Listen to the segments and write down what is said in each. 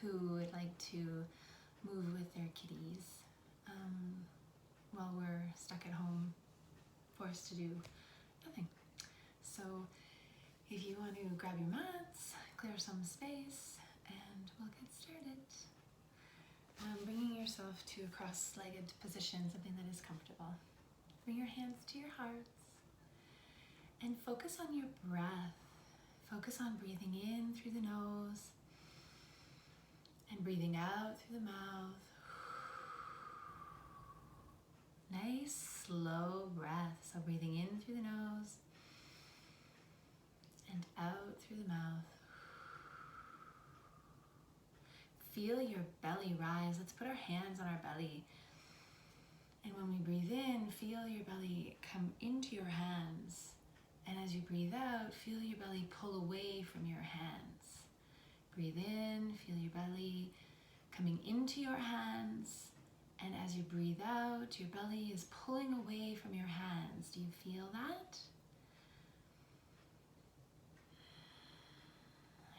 who would like to move with their kitties while we're stuck at home, forced to do nothing. So if you want to grab your mats, clear some space, and we'll get started. Bringing yourself to a cross-legged position, something that is comfortable. Bring your hands to your hearts and focus on your breath. Focus on breathing in through the nose and breathing out through the mouth. Nice, slow breath. So breathing in through the nose and out through the mouth. Feel your belly rise. Let's put our hands on our belly. And when we breathe in, feel your belly come into your hands. And as you breathe out, feel your belly pull away from your hands. Breathe in, feel your belly coming into your hands. And as you breathe out, your belly is pulling away from your hands. Do you feel that?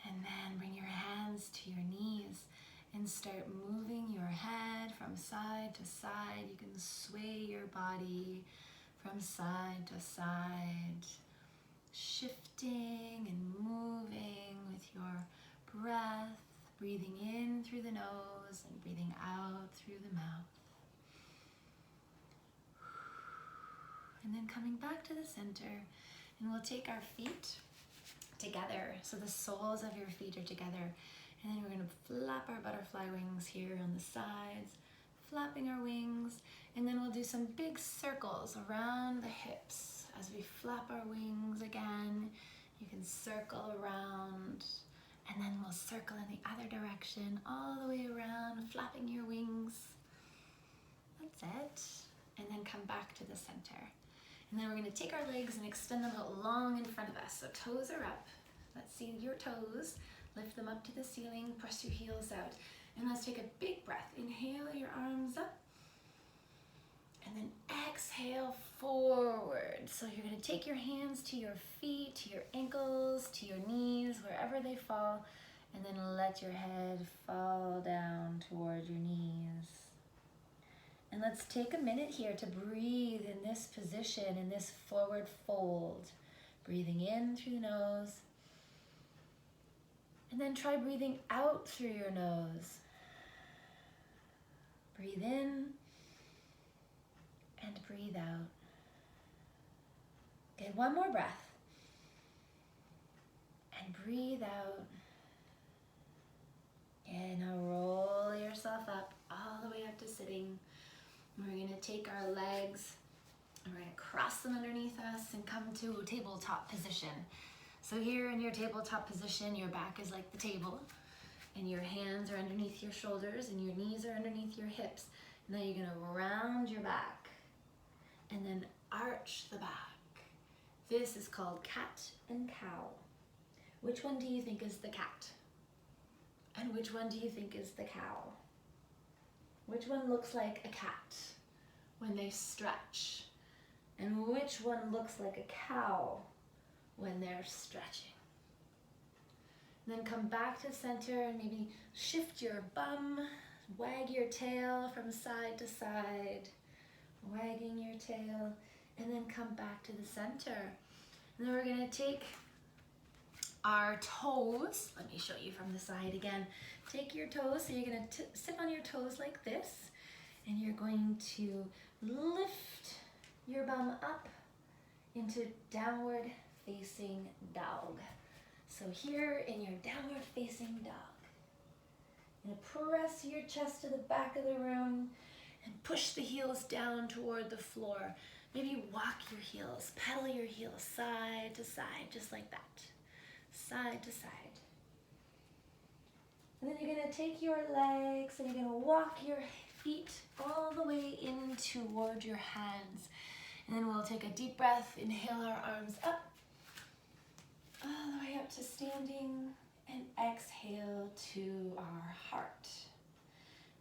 And then bring your hands to your knees and start moving your head from side to side. You can sway your body from side to side, shifting and moving with your breath, breathing in through the nose and breathing out through the mouth. And then coming back to the center, and we'll take our feet together. So the soles of your feet are together. And then we're going to flap our butterfly wings here on the sides, flapping our wings. And then we'll do some big circles around the hips. As we flap our wings again, you can circle around. And then we'll circle in the other direction, all the way around, flapping your wings. That's it. And then come back to the center. And then we're going to take our legs and extend them out long in front of us. So toes are up. Let's see your toes. Lift them up to the ceiling, press your heels out. And let's take a big breath. Inhale your arms up. And then exhale forward. So you're going to take your hands to your feet, to your ankles, to your knees, wherever they fall. And then let your head fall down toward your knees. And let's take a minute here to breathe in this position, in this forward fold. Breathing in through the nose. And then try breathing out through your nose. Breathe in and breathe out. Okay, one more breath. And breathe out. And now roll yourself up all the way up to sitting. We're going to take our legs and we're going to cross them underneath us and come to tabletop position. So here in your tabletop position, your back is like the table and your hands are underneath your shoulders and your knees are underneath your hips. Now you're going to round your back and then arch the back. This is called cat and cow. Which one do you think is the cat? And which one do you think is the cow? Which one looks like a cat when they stretch? And which one looks like a cow when they're stretching? And then come back to center and maybe shift your bum, wag your tail from side to side, wagging your tail, and then come back to the center. And then we're going to take our toes. Let me show you from the side again. Take your toes, so you're going to sit on your toes like this, and you're going to lift your bum up into downward facing dog. So here in your downward facing dog, you're going to press your chest to the back of the room and push the heels down toward the floor. Maybe walk your heels, pedal your heels side to side, just like that. Side to side. And then you're going to take your legs and you're going to walk your feet all the way in toward your hands. And then we'll take a deep breath, inhale our arms up, all the way up to standing, and exhale to our heart.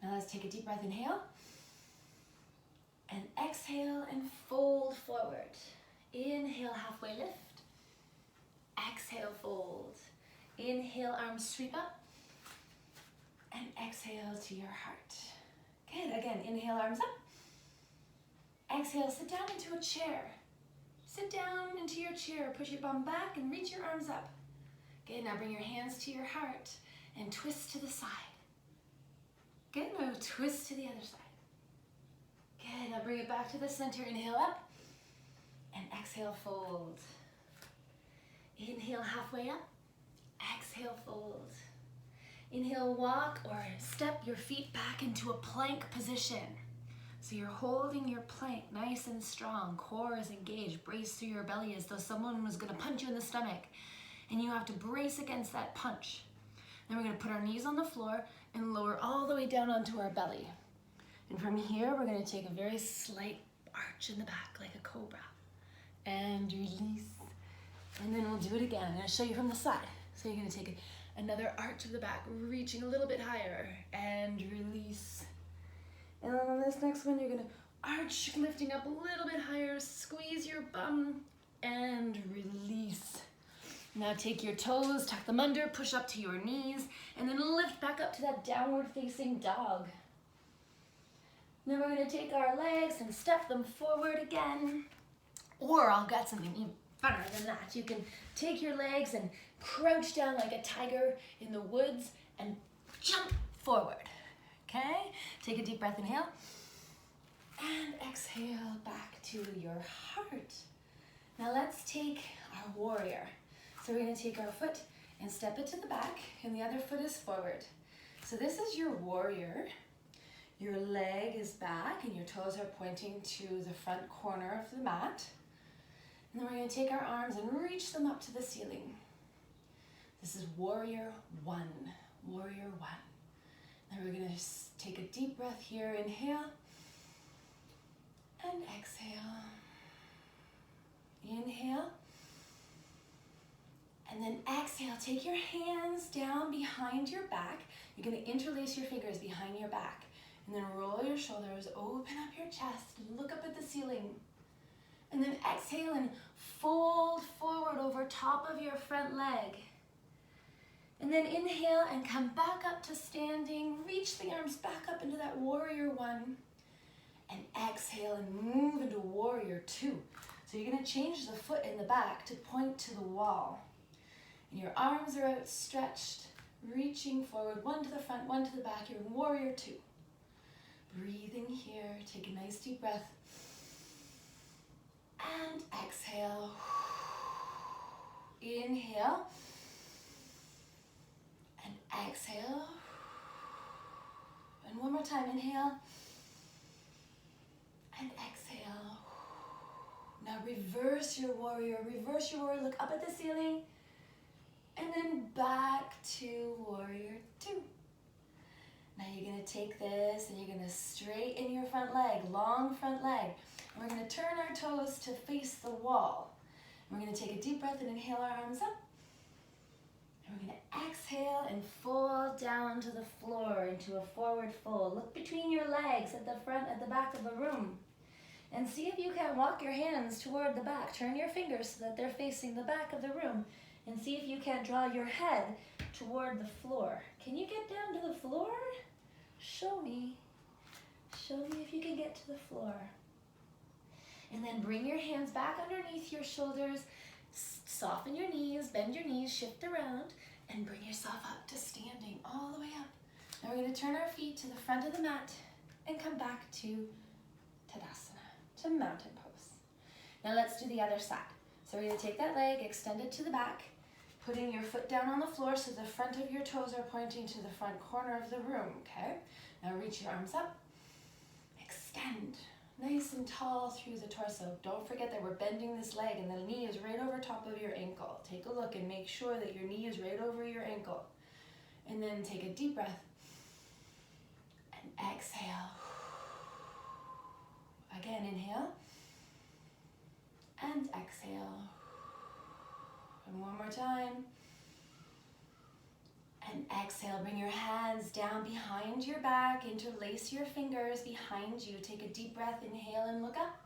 Now let's take a deep breath, inhale, and exhale and fold forward. Inhale, halfway lift. Exhale, fold. Inhale, arms sweep up. And exhale to your heart. Good, again, inhale, arms up. Exhale, sit down into a chair. Sit down into your chair, push your bum back and reach your arms up. Good, now bring your hands to your heart and twist to the side. Good, now twist to the other side. Good, now bring it back to the center, inhale up. And exhale, fold. Inhale, halfway up. Exhale, fold. Inhale, walk or step your feet back into a plank position. So you're holding your plank nice and strong. Core is engaged. Brace through your belly as though someone was going to punch you in the stomach. And you have to brace against that punch. Then we're going to put our knees on the floor and lower all the way down onto our belly. And from here, we're going to take a very slight arch in the back, like a cobra. And release. And then we'll do it again. I'm going to show you from the side. So you're going to take another arch of the back, reaching a little bit higher. And release. And then on this next one, you're going to arch, lifting up a little bit higher. Squeeze your bum. And release. Now take your toes, tuck them under, push up to your knees, and then lift back up to that downward facing dog. Then we're going to take our legs and step them forward again. Or I'll get something even funner than that. You can take your legs and crouch down like a tiger in the woods and jump forward. Okay? Take a deep breath, inhale. And exhale back to your heart. Now let's take our warrior. So we're going to take our foot and step it to the back, and the other foot is forward. So this is your warrior. Your leg is back, and your toes are pointing to the front corner of the mat. And then we're going to take our arms and reach them up to the ceiling. This is warrior one. Warrior one. Then we're going to take a deep breath here. Inhale. And exhale. Inhale. And then exhale, take your hands down behind your back. You're going to interlace your fingers behind your back. And then roll your shoulders, open up your chest, look up at the ceiling. And then exhale and fold forward over top of your front leg. And then inhale and come back up to standing. Reach the arms back up into that warrior one. And exhale and move into warrior two. So you're going to change the foot in the back to point to the wall. And your arms are outstretched, reaching forward, one to the front, one to the back. You're in warrior two. Breathing here, take a nice deep breath. And exhale. Inhale. And exhale. And one more time, inhale. And exhale. Now reverse your warrior. Reverse your warrior, look up at the ceiling. And then back to warrior two. Now you're going to take this and you're going to straighten your front leg, long front leg. And we're going to turn our toes to face the wall. And we're going to take a deep breath and inhale our arms up. And we're going to exhale and fold down to the floor into a forward fold. Look between your legs at the front, at the back of the room. And see if you can walk your hands toward the back. Turn your fingers so that they're facing the back of the room. And see if you can't draw your head toward the floor. Can you get down to the floor? Show me. Show me if you can get to the floor. And then bring your hands back underneath your shoulders. Soften your knees, bend your knees, shift around, and bring yourself up to standing all the way up. Now we're going to turn our feet to the front of the mat and come back to Tadasana, to mountain pose. Now let's do the other side. So we're going to take that leg, extend it to the back, putting your foot down on the floor so the front of your toes are pointing to the front corner of the room, okay? Now reach your arms up, extend, nice and tall through the torso. Don't forget that we're bending this leg and the knee is right over top of your ankle. Take a look and make sure that your knee is right over your ankle. And then take a deep breath and exhale. Again, inhale and exhale. And one more time. And exhale, bring your hands down behind your back, interlace your fingers behind you. Take a deep breath, inhale and look up.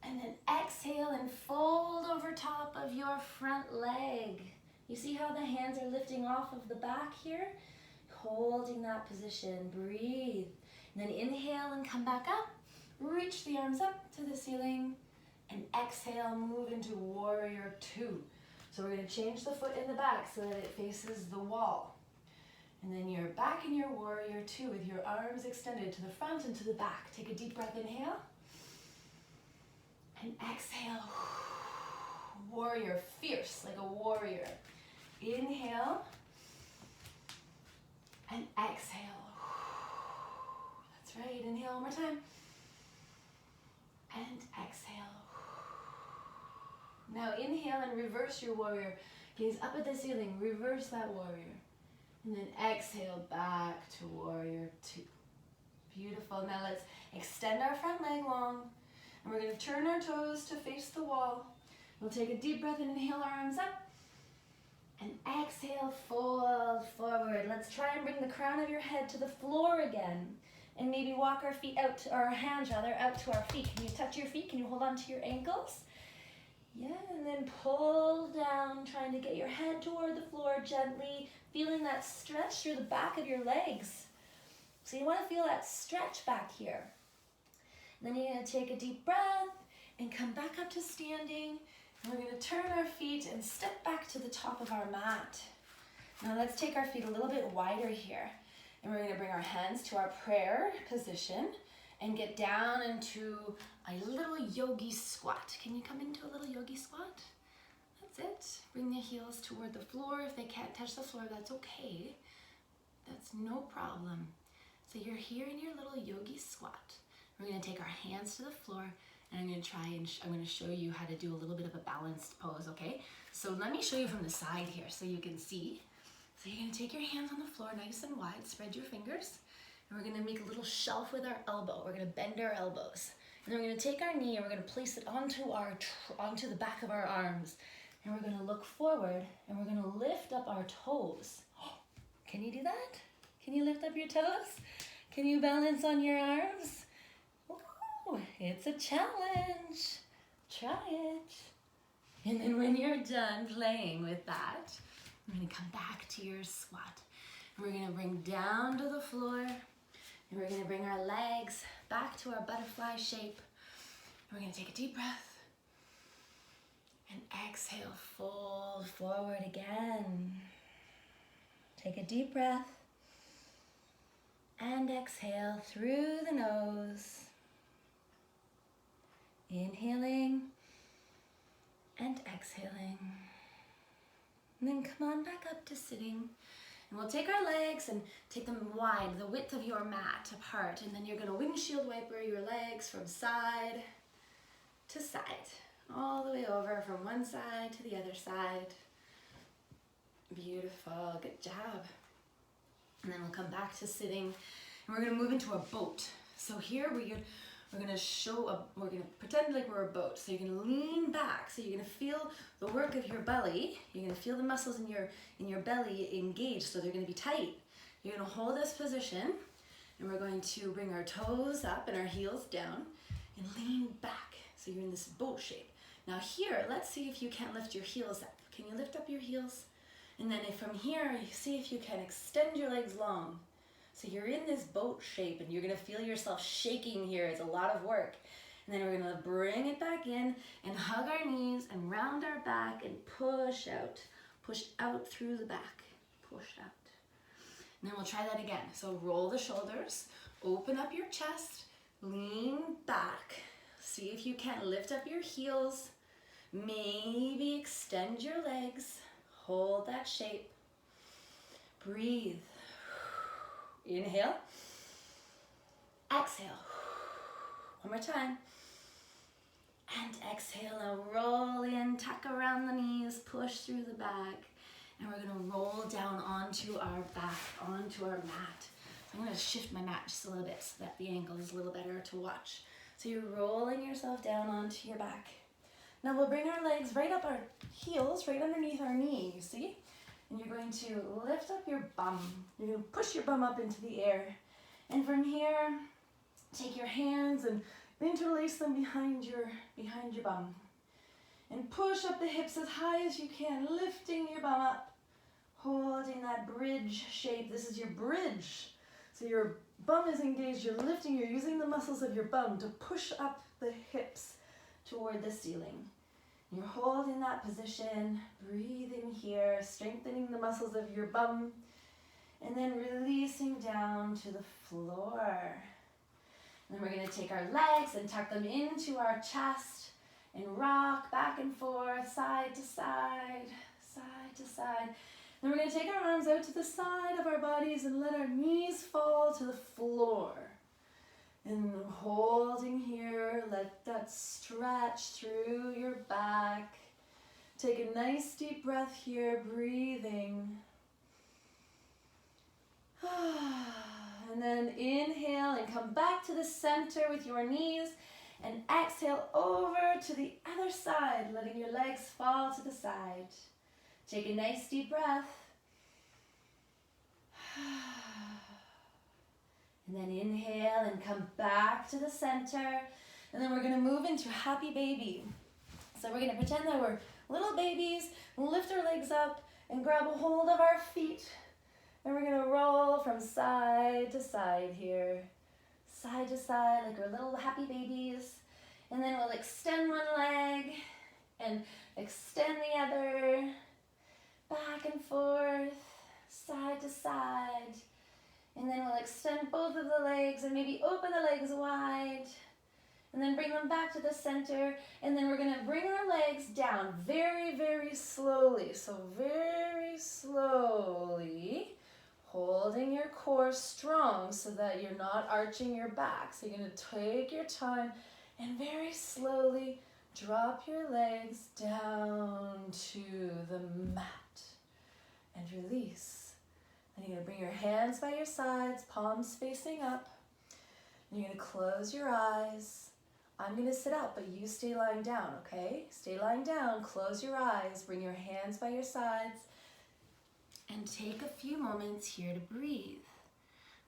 And then exhale and fold over top of your front leg. You see how the hands are lifting off of the back here? holding that position. Breathe. And then inhale and come back up. Reach the arms up to the ceiling. And exhale, move into warrior two. So we're going to change the foot in the back so that it faces the wall. And then you're back in your warrior two with your arms extended to the front and to the back. Take a deep breath, inhale. And exhale. Warrior, fierce, like a warrior. Inhale. And exhale. That's right, inhale one more time. And exhale. Now inhale and reverse your warrior. Gaze up at the ceiling, reverse that warrior. And then exhale back to warrior two. Beautiful. Now let's extend our front leg long. And we're going to turn our toes to face the wall. We'll take a deep breath and inhale our arms up. And exhale, fold forward. Let's try and bring the crown of your head to the floor again. And maybe walk our feet out, our hands rather, out to our feet. Can you touch your feet? Can you hold on to your ankles? Yeah, and then pull down, trying to get your head toward the floor gently, feeling that stretch through the back of your legs. So you want to feel that stretch back here. And then you're going to take a deep breath and come back up to standing. And we're going to turn our feet and step back to the top of our mat. Now let's take our feet a little bit wider here. And we're going to bring our hands to our prayer position and get down into a little yogi squat. Can you come into a little yogi squat? That's it. Bring the heels toward the floor. If they can't touch the floor, that's okay. That's no problem. So you're here in your little yogi squat. We're going to take our hands to the floor, and I'm going to I'm going to show you how to do a little bit of a balanced pose, okay? So let me show you from the side here so you can see. So you're going to take your hands on the floor nice and wide, spread your fingers, and we're going to make a little shelf with our elbow. We're going to bend our elbows. And then we're going to take our knee and we're going to place it onto the back of our arms. And we're going to look forward and we're going to lift up our toes. Can you do that? Can you lift up your toes? Can you balance on your arms? Ooh, it's a challenge. Try it. And then when you're done playing with that, we're going to come back to your squat. And we're going to bring down to the floor. And we're going to bring our legs back to our butterfly shape. And we're going to take a deep breath. And exhale, fold forward again. Take a deep breath. And exhale through the nose. Inhaling and exhaling. And then come on back up to sitting. And we'll take our legs and take them wide, the width of your mat apart. And then you're going to windshield wiper your legs from side to side. All the way over from one side to the other side. Beautiful, good job. And then we'll come back to sitting. And we're going to move into a boat. So here we're going to pretend like we're a boat. So you're going to lean back. So you're going to feel the work of your belly. You're going to feel the muscles in your belly engaged. So they're going to be tight. You're going to hold this position. And we're going to bring our toes up and our heels down. And lean back. So you're in this boat shape. Now here, let's see if you can't lift your heels up. Can you lift up your heels? And then from here, you see if you can extend your legs long. So you're in this boat shape and you're going to feel yourself shaking here. It's a lot of work. And then we're going to bring it back in and hug our knees and round our back and push out. Push out through the back. Push out. And then we'll try that again. So roll the shoulders, open up your chest, lean back. See if you can lift up your heels. Maybe extend your legs. Hold that shape. Breathe. Inhale. Exhale. One more time. And exhale. Now roll in, tuck around the knees, push through the back. And we're going to roll down onto our back, onto our mat. So I'm going to shift my mat just a little bit so that the angle is a little better to watch. So you're rolling yourself down onto your back. Now we'll bring our legs right up our heels, right underneath our knee, you see? And you're going to lift up your bum. You're going to push your bum up into the air. And from here, take your hands and interlace them behind your bum. And push up the hips as high as you can, lifting your bum up, Holding that bridge shape. This is your bridge. So your bum is engaged, you're lifting, you're using the muscles of your bum to push up the hips toward the ceiling. You're holding that position, breathing here, strengthening the muscles of your bum, and then releasing down to the floor. And then we're going to take our legs and tuck them into our chest and rock back and forth, side to side, side to side. Then we're going to take our arms out to the side of our bodies and let our knees fall to the floor. And holding here, let that stretch through your back. Take a nice deep breath here, breathing. And then inhale and come back to the center with your knees. And exhale over to the other side, letting your legs fall to the side. Take a nice deep breath. And then inhale and come back to the center. And then we're going to move into happy baby. So we're going to pretend that we're little babies. We'll lift our legs up and grab a hold of our feet. And we're going to roll from side to side here. Side to side like we're little happy babies. And then we'll extend one leg and extend the other. Back and forth, side to side. And then we'll extend both of the legs and maybe open the legs wide. And then bring them back to the center. And then we're going to bring our legs down very, very slowly. So very slowly, holding your core strong so that you're not arching your back. So you're going to take your time and very slowly drop your legs down to the mat. And release. Then you're going to bring your hands by your sides, palms facing up. And you're going to close your eyes. I'm going to sit up, but you stay lying down, okay? Stay lying down, close your eyes, bring your hands by your sides. And take a few moments here to breathe.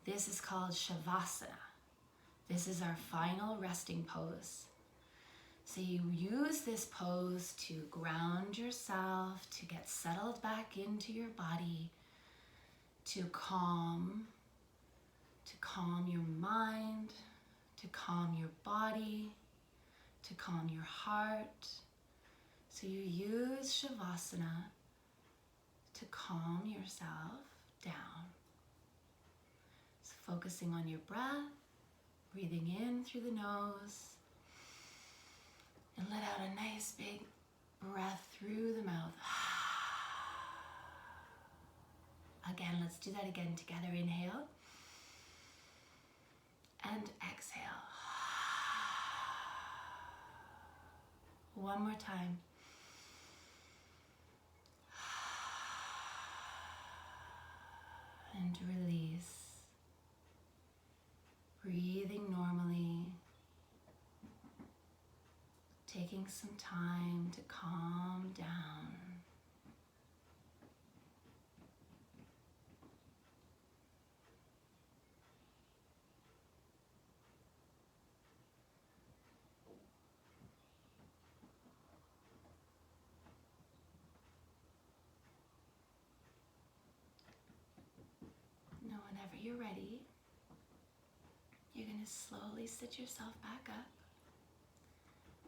This is called Shavasana. This is our final resting pose. So you use this pose to ground yourself, to get settled back into your body, to calm your mind, to calm your body, to calm your heart. So you use Shavasana to calm yourself down. So focusing on your breath, breathing in through the nose, and let out a nice big breath through the mouth. Again, let's do that again together. Inhale and exhale. One more time. And release. Breathing normally. Taking some time to calm down. Now, whenever you're ready, you're going to slowly sit yourself back up.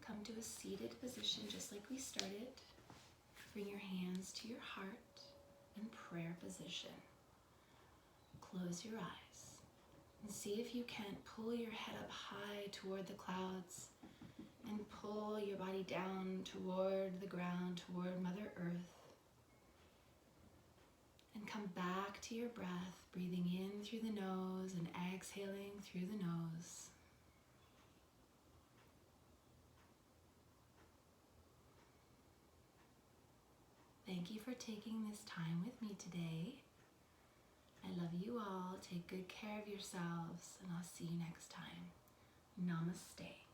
Come to a seated position just like we started. Bring your hands to your heart in prayer position. Close your eyes and see if you can't pull your head up high toward the clouds and pull your body down toward the ground, toward Mother Earth. And come back to your breath, breathing in through the nose and exhaling through the nose. Thank you for taking this time with me today. I love you all. Take good care of yourselves, and I'll see you next time. Namaste.